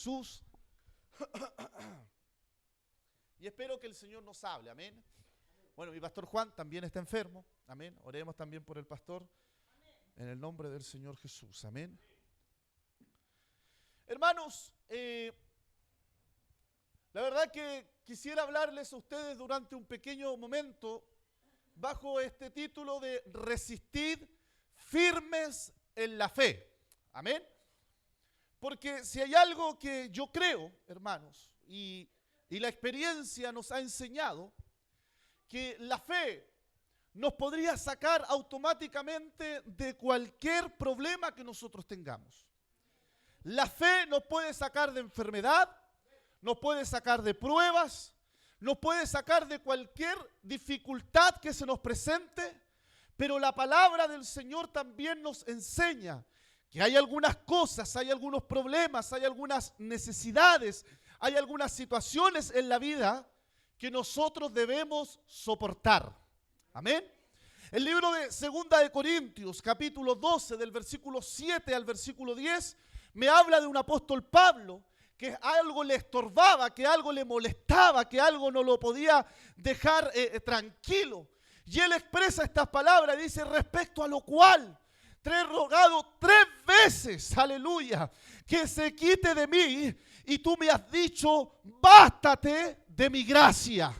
Jesús. Y espero que el Señor nos hable, amén. Bueno, mi pastor Juan también está enfermo, amén. Oremos también por el pastor en el nombre del Señor Jesús, amén. Hermanos, la verdad que quisiera hablarles a ustedes durante un pequeño momento bajo este título de resistir firmes en la fe, amén. Porque si hay algo que yo creo, hermanos, y la experiencia nos ha enseñado, que la fe nos podría sacar automáticamente de cualquier problema que nosotros tengamos. La fe nos puede sacar de enfermedad, nos puede sacar de pruebas, nos puede sacar de cualquier dificultad que se nos presente, pero la palabra del Señor también nos enseña que hay algunas cosas, hay algunos problemas, hay algunas necesidades, hay algunas situaciones en la vida que nosotros debemos soportar. Amén. El libro de 2 de Corintios, capítulo 12, del versículo 7 al versículo 10, me habla de un apóstol Pablo que algo le estorbaba, que algo le molestaba, que algo no lo podía dejar tranquilo. Y él expresa estas palabras y dice: respecto a lo cual te he rogado 3 veces, aleluya, que se quite de mí, y tú me has dicho: bástate de mi gracia.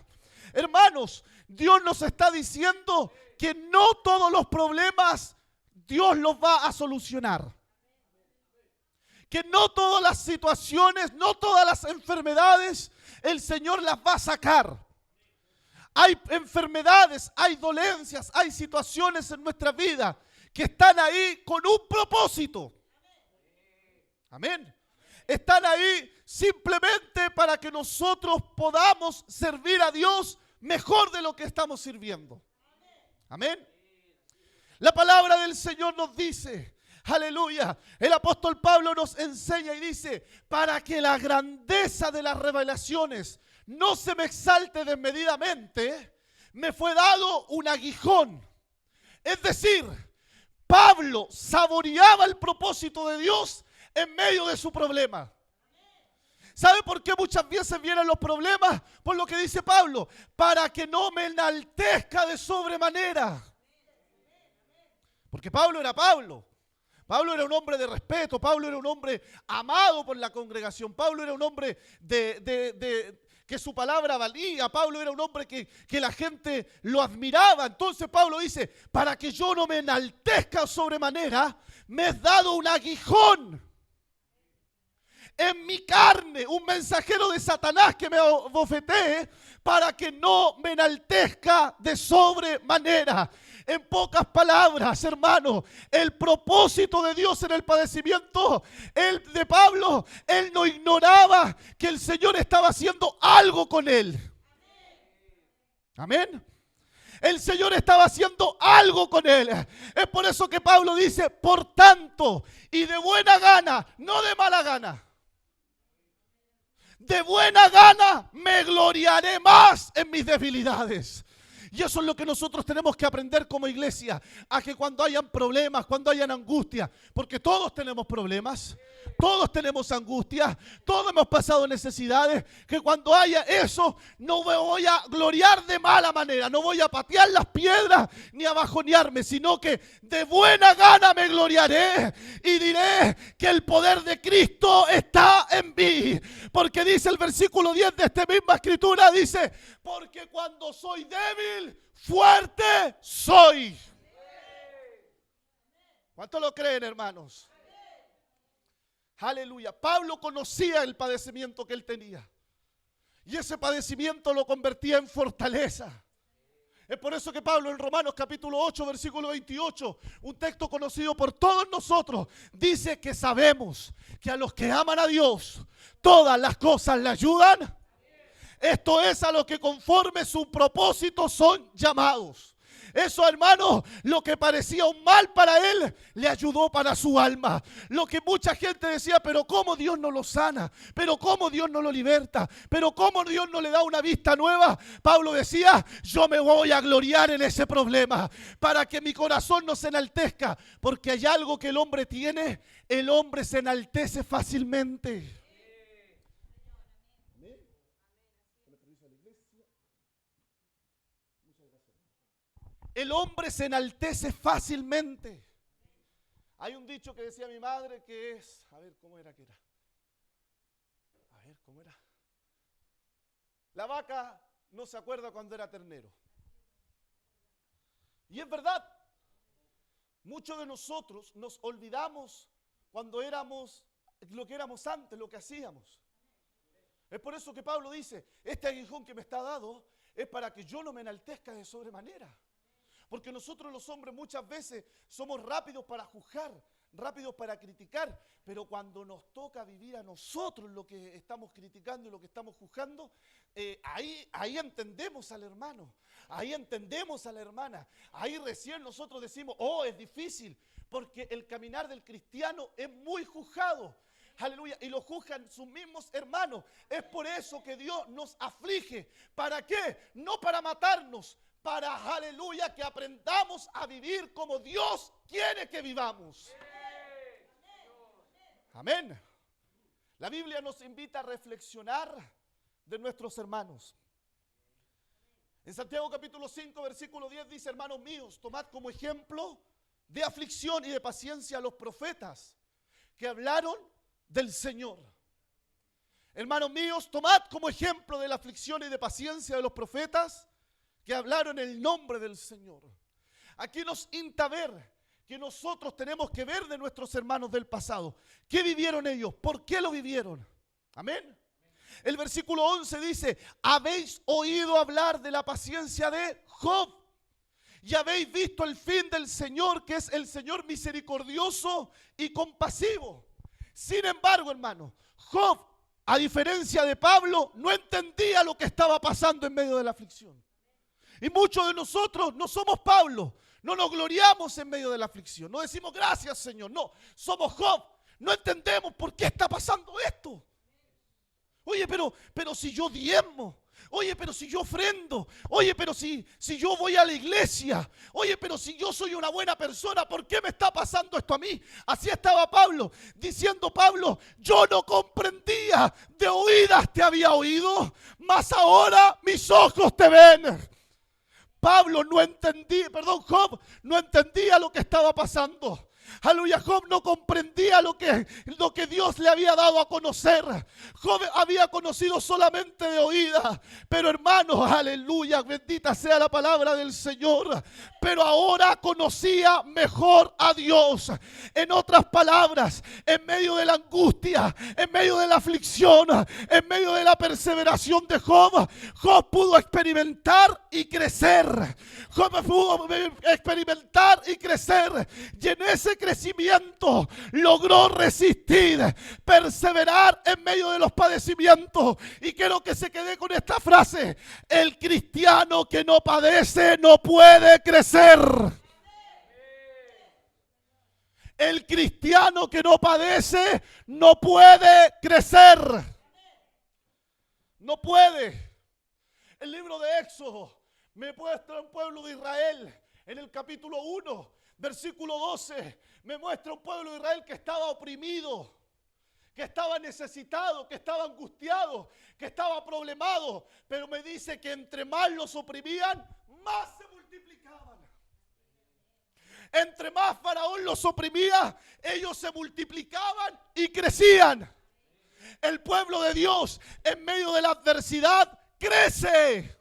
Hermanos, Dios nos está diciendo que no todos los problemas Dios los va a solucionar. Que no todas las situaciones, no todas las enfermedades, el Señor las va a sacar. Hay enfermedades, hay dolencias, hay situaciones en nuestra vida que están ahí con un propósito. Amén. Están ahí simplemente para que nosotros podamos servir a Dios mejor de lo que estamos sirviendo. Amén. La palabra del Señor nos dice, aleluya, el apóstol Pablo nos enseña y dice: para que la grandeza de las revelaciones no se me exalte desmedidamente, me fue dado un aguijón. Es decir, Pablo saboreaba el propósito de Dios en medio de su problema. ¿Sabe por qué muchas veces vienen los problemas? Por lo que dice Pablo: para que no me enaltezca de sobremanera. Porque Pablo era Pablo. Pablo era un hombre de respeto. Pablo era un hombre amado por la congregación. Pablo era un hombre que su palabra valía. Pablo era un hombre que la gente lo admiraba. Entonces Pablo dice: para que yo no me enaltezca sobremanera, me has dado un aguijón en mi carne, un mensajero de Satanás que me bofetee, para que no me enaltezca de sobremanera. En pocas palabras, hermano, el propósito de Dios en el padecimiento, el de Pablo, él no ignoraba que el Señor estaba haciendo algo con él. Amén. El Señor estaba haciendo algo con él. Es por eso que Pablo dice: por tanto, y de buena gana, no de mala gana, de buena gana me gloriaré más en mis debilidades. Y eso es lo que nosotros tenemos que aprender como iglesia, a que cuando hayan problemas, cuando hayan angustia, porque todos tenemos problemas, todos tenemos angustia, todos hemos pasado necesidades, que cuando haya eso no me voy a gloriar de mala manera, no voy a patear las piedras ni a bajonearme, sino que de buena gana me gloriaré y diré que el poder de Cristo está en mí. Porque dice el versículo 10 de esta misma escritura, dice: porque cuando soy débil, fuerte soy. ¿Cuántos lo creen, hermanos? Aleluya. Pablo conocía el padecimiento que él tenía. Y ese padecimiento lo convertía en fortaleza. Es por eso que Pablo en Romanos capítulo 8, versículo 28, un texto conocido por todos nosotros, dice que sabemos que a los que aman a Dios, todas las cosas le ayudan. Esto es, a los que conforme su propósito son llamados. Eso, hermano, lo que parecía un mal para él, le ayudó para su alma. Lo que mucha gente decía: pero ¿cómo Dios no lo sana? ¿Pero cómo Dios no lo liberta? ¿Pero cómo Dios no le da una vista nueva? Pablo decía: yo me voy a gloriar en ese problema, para que mi corazón no se enaltezca. Porque hay algo que el hombre tiene: el hombre se enaltece fácilmente. El hombre se enaltece fácilmente. Hay un dicho que decía mi madre que es, a ver, ¿cómo era que era? A ver, ¿cómo era? La vaca no se acuerda cuando era ternero. Y es verdad, muchos de nosotros nos olvidamos cuando éramos lo que éramos antes, lo que hacíamos. Es por eso que Pablo dice, este aguijón que me está dado es para que yo no me enaltezca de sobremanera. Porque nosotros los hombres muchas veces somos rápidos para juzgar, rápidos para criticar, pero cuando nos toca vivir a nosotros lo que estamos criticando y lo que estamos juzgando, ahí entendemos al hermano, ahí entendemos a la hermana, ahí recién nosotros decimos, oh, es difícil, porque el caminar del cristiano es muy juzgado. Aleluya, y lo juzgan sus mismos hermanos. Es por eso que Dios nos aflige. ¿Para qué? No para matarnos, para, aleluya, que aprendamos a vivir como Dios quiere que vivamos. Amén. La Biblia nos invita a reflexionar de nuestros hermanos. En Santiago capítulo 5, versículo 10 dice, hermanos míos, tomad como ejemplo de aflicción y de paciencia a los profetas que hablaron del Señor. Hermanos míos, tomad como ejemplo de la aflicción y de paciencia de los profetas que hablaron en el nombre del Señor. Aquí nos insta a ver que nosotros tenemos que ver de nuestros hermanos del pasado. ¿Qué vivieron ellos? ¿Por qué lo vivieron? Amén. El versículo 11 dice, habéis oído hablar de la paciencia de Job y habéis visto el fin del Señor, que es el Señor misericordioso y compasivo. Sin embargo, hermano, Job, a diferencia de Pablo, no entendía lo que estaba pasando en medio de la aflicción. Y muchos de nosotros no somos Pablo, no nos gloriamos en medio de la aflicción, no decimos gracias Señor, no, somos Job, no entendemos por qué está pasando esto. Oye, pero si yo diezmo, oye, pero si yo ofrendo, oye, pero si yo voy a la iglesia, oye, pero si yo soy una buena persona, ¿por qué me está pasando esto a mí? Así estaba Pablo, diciendo Pablo, yo no comprendía, de oídas te había oído, mas ahora mis ojos te ven. Job no entendía lo que estaba pasando. Aleluya, Job no comprendía lo que Dios le había dado a conocer. Job había conocido solamente de oídas. Pero hermanos, aleluya, bendita sea la palabra del Señor. Pero ahora conocía mejor a Dios. En otras palabras, en medio de la angustia, en medio de la aflicción, en medio de la perseveración de Job, Job pudo experimentar y crecer. Job pudo experimentar y crecer. Y en ese crecimiento logró resistir, perseverar en medio de los padecimientos. Y quiero que se quede con esta frase: el cristiano que no padece no puede crecer. El cristiano que no padece no puede crecer. No puede. El libro de Éxodo me muestra un pueblo de Israel en el capítulo 1, versículo 12. Me muestra un pueblo de Israel que estaba oprimido, que estaba necesitado, que estaba angustiado, que estaba problemado. Pero me dice que entre más los oprimían, más se multiplicaban. Entre más Faraón los oprimía, ellos se multiplicaban y crecían. El pueblo de Dios en medio de la adversidad crece.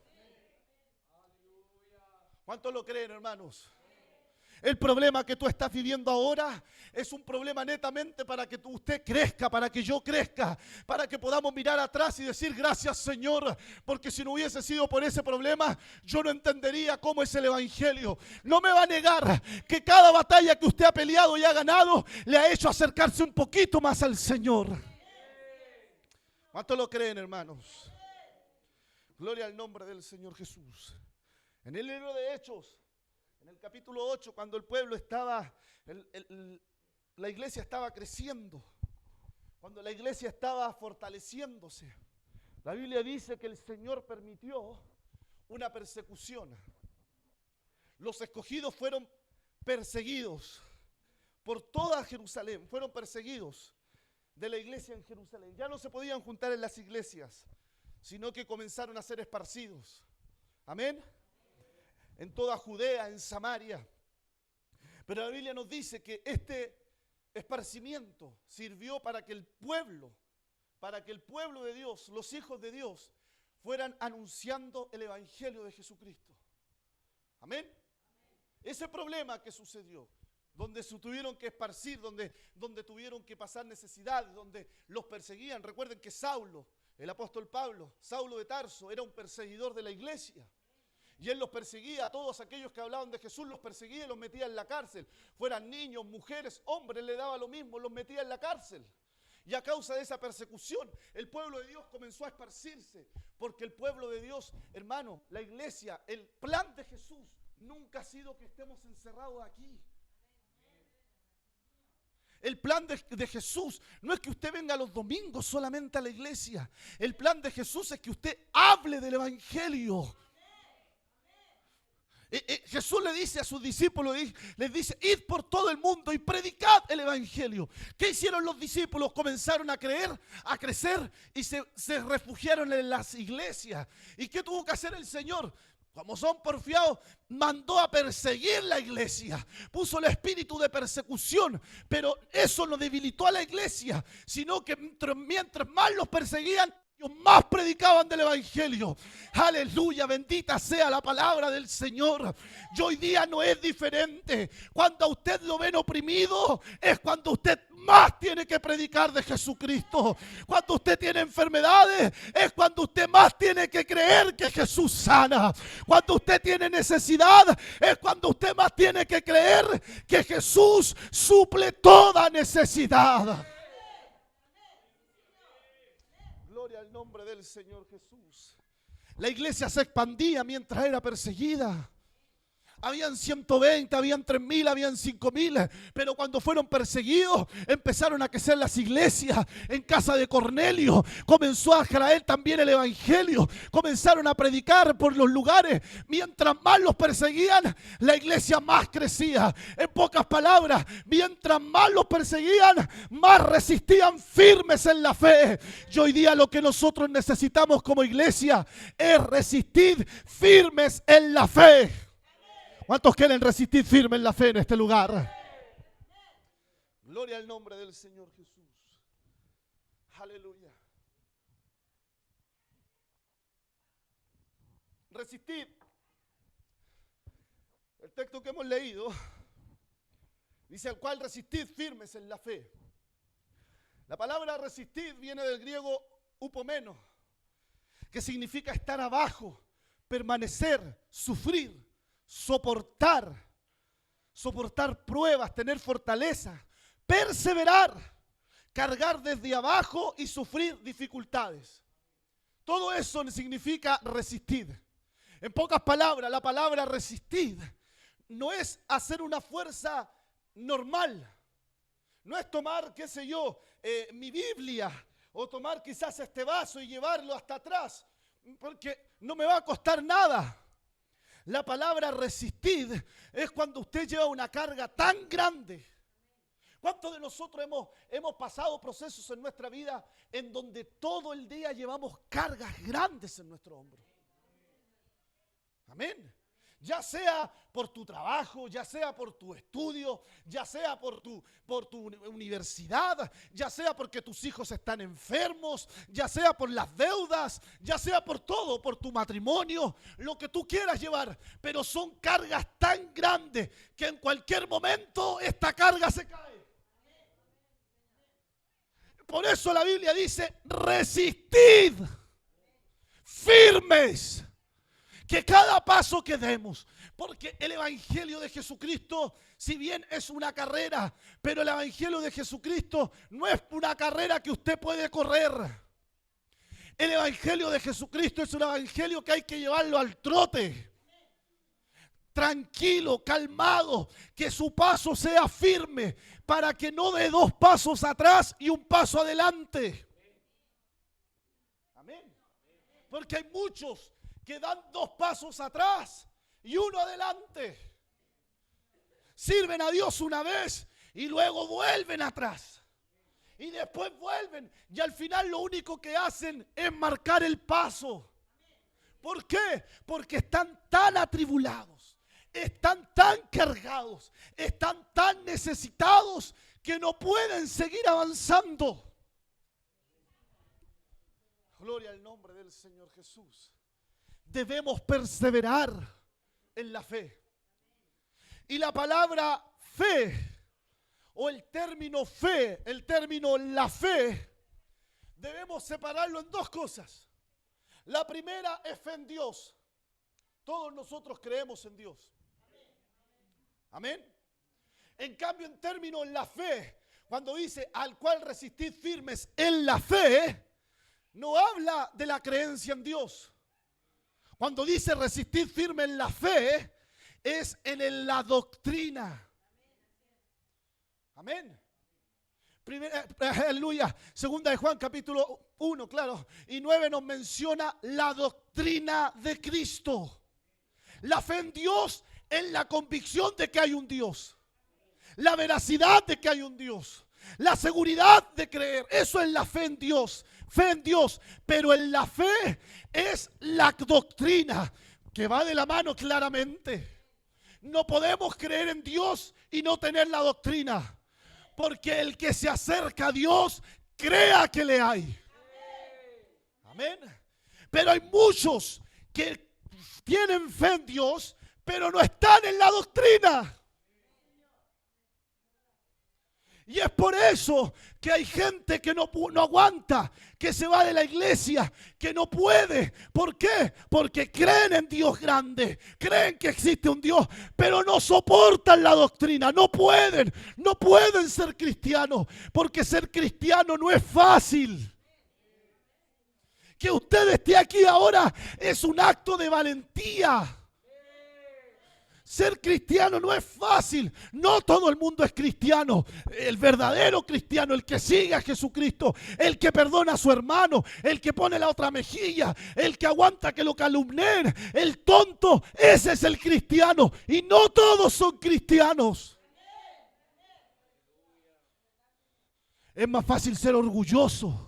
¿Cuántos lo creen, hermanos? El problema que tú estás viviendo ahora es un problema netamente para que usted crezca, para que yo crezca, para que podamos mirar atrás y decir gracias Señor, porque si no hubiese sido por ese problema, yo no entendería cómo es el evangelio. No me va a negar que cada batalla que usted ha peleado y ha ganado le ha hecho acercarse un poquito más al Señor. ¿Cuántos lo creen, hermanos? Gloria al nombre del Señor Jesús. En el libro de Hechos, en el capítulo 8, cuando el pueblo estaba, la iglesia estaba creciendo, cuando la iglesia estaba fortaleciéndose, la Biblia dice que el Señor permitió una persecución. Los escogidos fueron perseguidos por toda Jerusalén, fueron perseguidos de la iglesia en Jerusalén. Ya no se podían juntar en las iglesias, sino que comenzaron a ser esparcidos. Amén. en toda Judea, en Samaria. Pero la Biblia nos dice que este esparcimiento sirvió para que el pueblo de Dios, los hijos de Dios, fueran anunciando el evangelio de Jesucristo. Amén. Ese problema que sucedió, donde se tuvieron que esparcir, donde tuvieron que pasar necesidades, donde los perseguían. Recuerden que Saulo, el apóstol Pablo, Saulo de Tarso, era un perseguidor de la iglesia. Y él los perseguía, a todos aquellos que hablaban de Jesús los perseguía y los metía en la cárcel. Fueran niños, mujeres, hombres, le daba lo mismo, los metía en la cárcel. Y a causa de esa persecución, el pueblo de Dios comenzó a esparcirse. Porque el pueblo de Dios, hermano, la iglesia, el plan de Jesús nunca ha sido que estemos encerrados aquí. El plan de Jesús no es que usted venga los domingos solamente a la iglesia. El plan de Jesús es que usted hable del evangelio. Jesús le dice a sus discípulos, les dice, id por todo el mundo y predicad el evangelio. ¿Qué hicieron los discípulos? Comenzaron a creer, a crecer y se refugiaron en las iglesias. ¿Y qué tuvo que hacer el Señor? Como son porfiados, mandó a perseguir la iglesia, puso el espíritu de persecución, pero eso no debilitó a la iglesia, sino que mientras más los perseguían, más predicaban del evangelio. Aleluya, bendita sea la palabra del Señor. Y hoy día no es diferente. Cuando a usted lo ven oprimido, es cuando usted más tiene que predicar de Jesucristo. Cuando usted tiene enfermedades, es cuando usted más tiene que creer que Jesús sana. Cuando usted tiene necesidad, es cuando usted más tiene que creer que Jesús suple toda necesidad. Gloria al nombre del Señor Jesús. La iglesia se expandía mientras era perseguida. Habían 120, habían 3.000, habían 5.000, pero cuando fueron perseguidos empezaron a crecer las iglesias. En casa de Cornelio comenzó a traer también el evangelio, comenzaron a predicar por los lugares. Mientras más los perseguían, la iglesia más crecía. En pocas palabras, mientras más los perseguían, más resistían firmes en la fe. Y hoy día lo que nosotros necesitamos como iglesia es resistir firmes en la fe. ¿Cuántos quieren resistir firme en la fe en este lugar? Gloria al nombre del Señor Jesús. Aleluya. Resistir. El texto que hemos leído dice: al cual resistir firmes en la fe. La palabra resistir viene del griego upomeno, que significa estar abajo, permanecer, sufrir. Soportar pruebas, tener fortaleza, perseverar, cargar desde abajo y sufrir dificultades. Todo eso significa resistir. En pocas palabras, la palabra resistir no es hacer una fuerza normal. No es tomar, qué sé yo, mi Biblia o tomar quizás este vaso y llevarlo hasta atrás, porque no me va a costar nada. La palabra resistir es cuando usted lleva una carga tan grande. ¿Cuántos de nosotros hemos pasado procesos en nuestra vida en donde todo el día llevamos cargas grandes en nuestro hombro? Amén. Ya sea por tu trabajo, ya sea por tu estudio, ya sea por tu universidad, ya sea porque tus hijos están enfermos, ya sea por las deudas, ya sea por todo, por tu matrimonio, lo que tú quieras llevar. Pero son cargas tan grandes que en cualquier momento esta carga se cae. Por eso la Biblia dice: resistid firmes. Que cada paso que demos, porque el evangelio de Jesucristo, si bien es una carrera, pero el evangelio de Jesucristo no es una carrera que usted puede correr. El evangelio de Jesucristo es un evangelio que hay que llevarlo al trote. Tranquilo, calmado, que su paso sea firme, para que no dé 2 pasos atrás y 1 paso adelante. Amén. Porque hay muchos que dan 2 pasos atrás y 1 adelante. Sirven a Dios una vez y luego vuelven atrás. Y después vuelven y al final lo único que hacen es marcar el paso. ¿Por qué? Porque están tan atribulados, están tan cargados, están tan necesitados que no pueden seguir avanzando. Gloria al nombre del Señor Jesús. Debemos perseverar en la fe. Y la palabra fe, o el término fe, el término la fe, debemos separarlo en dos cosas. La primera es fe en Dios. Todos nosotros creemos en Dios. Amén. En cambio, en términos la fe, cuando dice al cual resistid firmes en la fe, no habla de la creencia en Dios. Cuando dice resistid firme en la fe, es en la doctrina. Amén. Aleluya. Segunda de Juan capítulo 1, claro, y 9 nos menciona la doctrina de Cristo. La fe en Dios es la convicción de que hay un Dios. La veracidad de que hay un Dios. La seguridad de creer. Eso es la fe en Dios. Fe en Dios. Pero en la fe es la doctrina que va de la mano claramente. No podemos creer en Dios y no tener la doctrina. Porque el que se acerca a Dios, crea que le hay. Amén. Pero hay muchos que tienen fe en Dios, pero no están en la doctrina. Y es por eso que hay gente que no aguanta, que se va de la iglesia, que no puede. ¿Por qué? Porque creen en Dios grande, creen que existe un Dios, pero no soportan la doctrina, no pueden ser cristianos, porque ser cristiano no es fácil. Que usted esté aquí ahora es un acto de valentía. Ser cristiano no es fácil. No todo el mundo es cristiano. El verdadero cristiano, el que sigue a Jesucristo, el que perdona a su hermano, el que pone la otra mejilla, el que aguanta que lo calumnien, el tonto, ese es el cristiano. Y no todos son cristianos. Es más fácil ser orgulloso.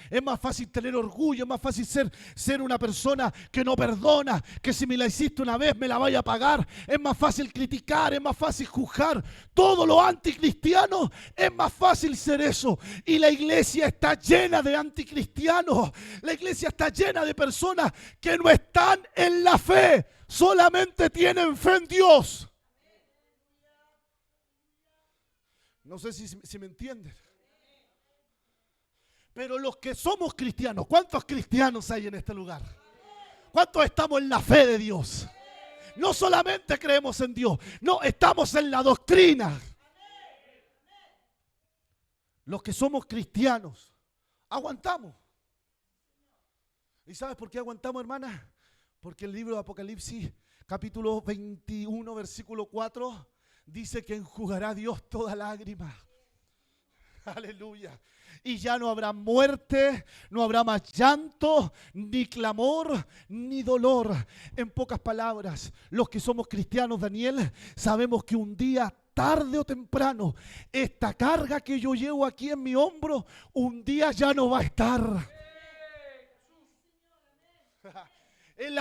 Es más fácil tener orgullo, es más fácil ser una persona que no perdona, que si me la hiciste una vez me la vaya a pagar. Es más fácil criticar, es más fácil juzgar. Todo lo anticristiano es más fácil ser eso. Y la iglesia está llena de anticristianos. La iglesia está llena de personas que no están en la fe, solamente tienen fe en Dios. No sé si me entienden. Pero los que somos cristianos, ¿cuántos cristianos hay en este lugar? ¿Cuántos estamos en la fe de Dios? No solamente creemos en Dios, no, estamos en la doctrina. Los que somos cristianos, aguantamos. ¿Y sabes por qué aguantamos, hermana? Porque el libro de Apocalipsis, capítulo 21, versículo 4, dice que enjugará Dios toda lágrima. Aleluya. Y ya no habrá muerte, no habrá más llanto, ni clamor, ni dolor. En pocas palabras, los que somos cristianos, Daniel, sabemos que un día, tarde o temprano, esta carga que yo llevo aquí en mi hombro, un día ya no va a estar.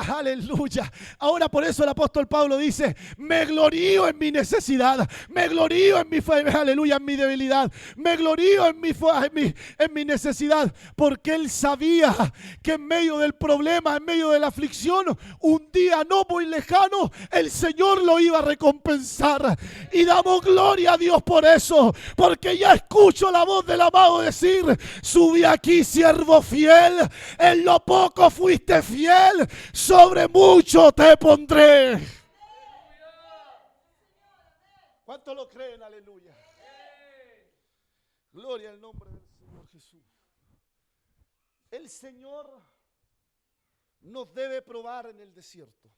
Aleluya. Ahora por eso el apóstol Pablo dice: me glorío en mi necesidad, me glorío en mi fe, aleluya, en mi debilidad, me glorío en mi necesidad, porque él sabía que en medio del problema, en medio de la aflicción, un día no muy lejano, el Señor lo iba a recompensar. Y damos gloria a Dios por eso, porque ya escucho la voz del amado decir: subí aquí, siervo fiel, en lo poco fuiste fiel, sobre mucho te pondré. ¿Cuántos lo creen? Aleluya. Gloria al nombre del Señor Jesús. El Señor nos debe probar en el desierto.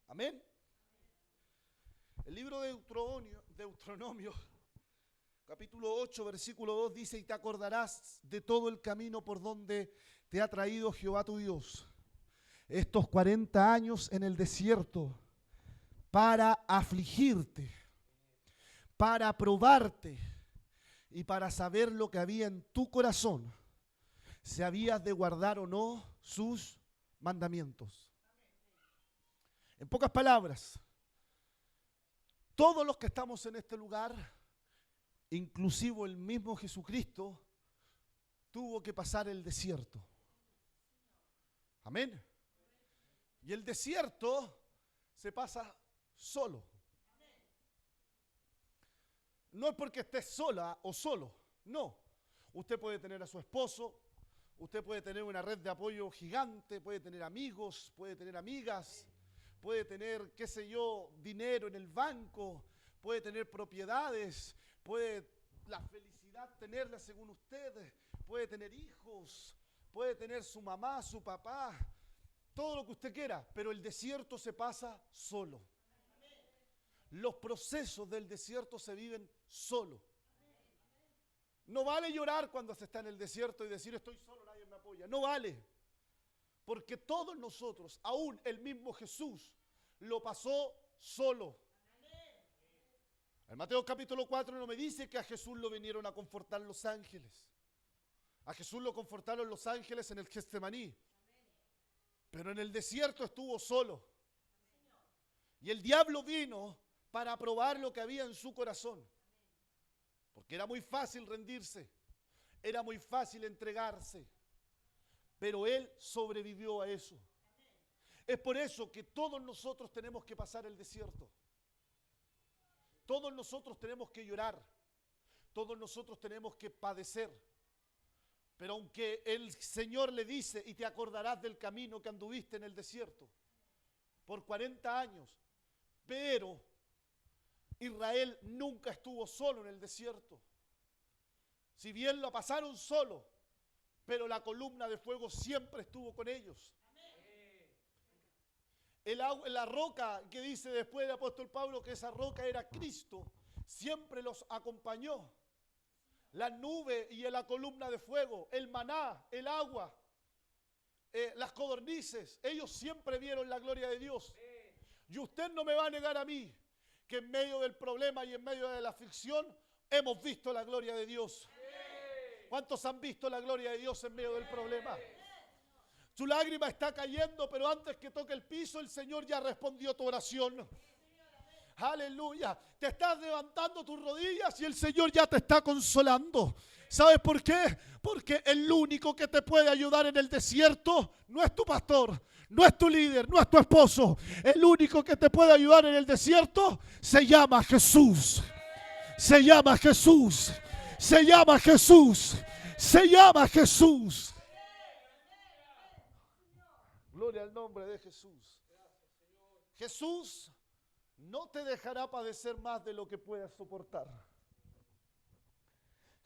Amén. El libro de Deuteronomio, capítulo 8, versículo 2 dice: y te acordarás de todo el camino por donde te ha traído Jehová tu Dios estos 40 años en el desierto, para afligirte, para probarte y para saber lo que había en tu corazón, si habías de guardar o no sus mandamientos. En pocas palabras, todos los que estamos en este lugar, inclusive el mismo Jesucristo, tuvo que pasar el desierto. Amén. Y el desierto se pasa solo. No es porque esté sola o solo, no. Usted puede tener a su esposo, usted puede tener una red de apoyo gigante, puede tener amigos, puede tener amigas, puede tener, qué sé yo, dinero en el banco, puede tener propiedades, puede la felicidad tenerla según usted, puede tener hijos, puede tener su mamá, su papá, todo lo que usted quiera, pero el desierto se pasa solo. Los procesos del desierto se viven solo. No vale llorar cuando se está en el desierto y decir estoy solo, nadie me apoya. No vale. Porque todos nosotros, aún el mismo Jesús, lo pasó solo. En Mateo capítulo 4 no me dice que a Jesús lo vinieron a confortar los ángeles. A Jesús lo confortaron los ángeles en el Getsemaní. Pero en el desierto estuvo solo. Y el diablo vino para probar lo que había en su corazón. Porque era muy fácil rendirse, era muy fácil entregarse, pero él sobrevivió a eso. Es por eso que todos nosotros tenemos que pasar el desierto. Todos nosotros tenemos que llorar, todos nosotros tenemos que padecer. Pero aunque el Señor le dice, y te acordarás del camino que anduviste en el desierto por 40 años, pero Israel nunca estuvo solo en el desierto. Si bien lo pasaron solo, pero la columna de fuego siempre estuvo con ellos. La roca que dice después del apóstol Pablo que esa roca era Cristo, siempre los acompañó. La nube y la columna de fuego, el maná, el agua, las codornices, ellos siempre vieron la gloria de Dios. Y usted no me va a negar a mí que en medio del problema y en medio de la aflicción hemos visto la gloria de Dios. ¿Cuántos han visto la gloria de Dios en medio del problema? Su lágrima está cayendo, pero antes que toque el piso, el Señor ya respondió tu oración. Aleluya. Te estás levantando tus rodillas y el Señor ya te está consolando. ¿Sabes por qué? Porque el único que te puede ayudar en el desierto no es tu pastor, no es tu líder, no es tu esposo. El único que te puede ayudar en el desierto se llama Jesús. Se llama Jesús. Se llama Jesús. Se llama Jesús. Gloria al nombre de Jesús. Jesús no te dejará padecer más de lo que puedas soportar.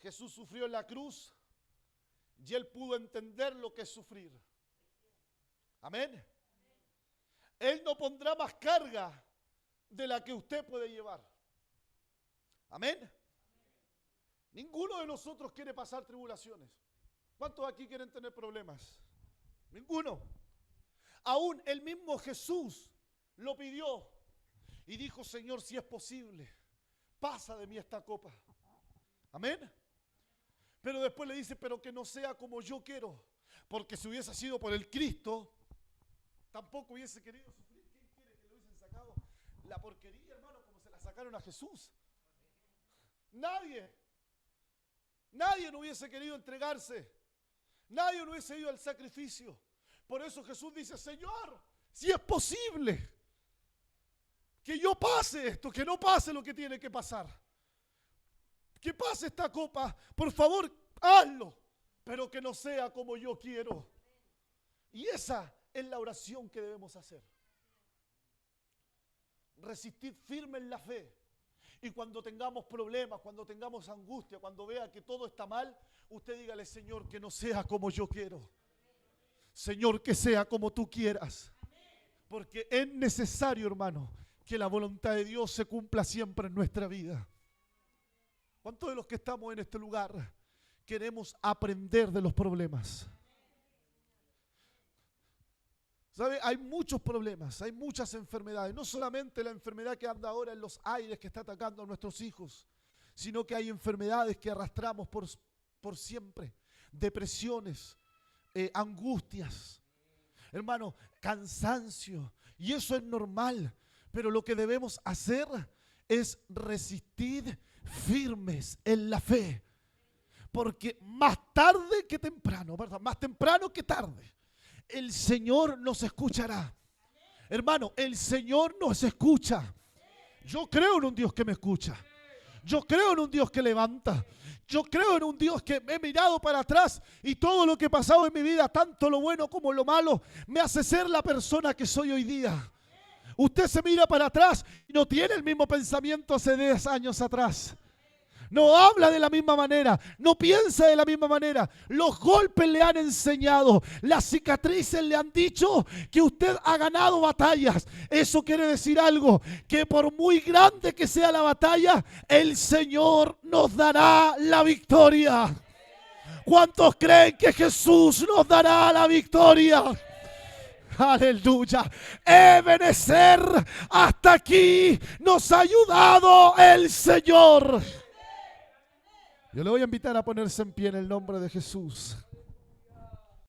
Jesús sufrió en la cruz y él pudo entender lo que es sufrir. Amén. Él no pondrá más carga de la que usted puede llevar. Amén. Ninguno de nosotros quiere pasar tribulaciones. ¿Cuántos aquí quieren tener problemas? Ninguno. Aún el mismo Jesús lo pidió y dijo, Señor, si es posible, pasa de mí esta copa. Amén. Pero después le dice, pero que no sea como yo quiero, porque si hubiese sido por el Cristo, tampoco hubiese querido sufrir. ¿Quién quiere que le hubiesen sacado la porquería, hermano, como se la sacaron a Jesús? Nadie. Nadie no hubiese querido entregarse. Nadie no hubiese ido al sacrificio. Por eso Jesús dice, Señor, si es posible que yo pase esto, que no pase lo que tiene que pasar. Que pase esta copa, por favor, hazlo, pero que no sea como yo quiero. Y esa es la oración que debemos hacer. Resistir firme en la fe. Y cuando tengamos problemas, cuando tengamos angustia, cuando vea que todo está mal, usted dígale, Señor, que no sea como yo quiero. Señor, que sea como tú quieras. Porque es necesario, hermano, que la voluntad de Dios se cumpla siempre en nuestra vida. ¿Cuántos de los que estamos en este lugar queremos aprender de los problemas? ¿Sabe? Hay muchos problemas, hay muchas enfermedades. No solamente la enfermedad que anda ahora en los aires que está atacando a nuestros hijos, sino que hay enfermedades que arrastramos por siempre. Depresiones, angustias. hermano, cansancio. Y eso es normal. Pero lo que debemos hacer es resistir firmes en la fe. Porque más tarde que temprano, ¿verdad? Más temprano que tarde, el Señor nos escuchará. Hermano, el Señor nos escucha. Yo creo en un Dios que me escucha. Yo creo en un Dios que levanta. Yo creo en un Dios que me he mirado para atrás y todo lo que he pasado en mi vida, tanto lo bueno como lo malo, me hace ser la persona que soy hoy día. Usted se mira para atrás y no tiene el mismo pensamiento hace 10 años atrás. No habla de la misma manera, no piensa de la misma manera. Los golpes le han enseñado, las cicatrices le han dicho que usted ha ganado batallas. Eso quiere decir algo, que por muy grande que sea la batalla, el Señor nos dará la victoria. ¿Cuántos creen que Jesús nos dará la victoria? Aleluya. Ebenecer, hasta aquí nos ha ayudado el Señor. Yo le voy a invitar a ponerse en pie en el nombre de Jesús.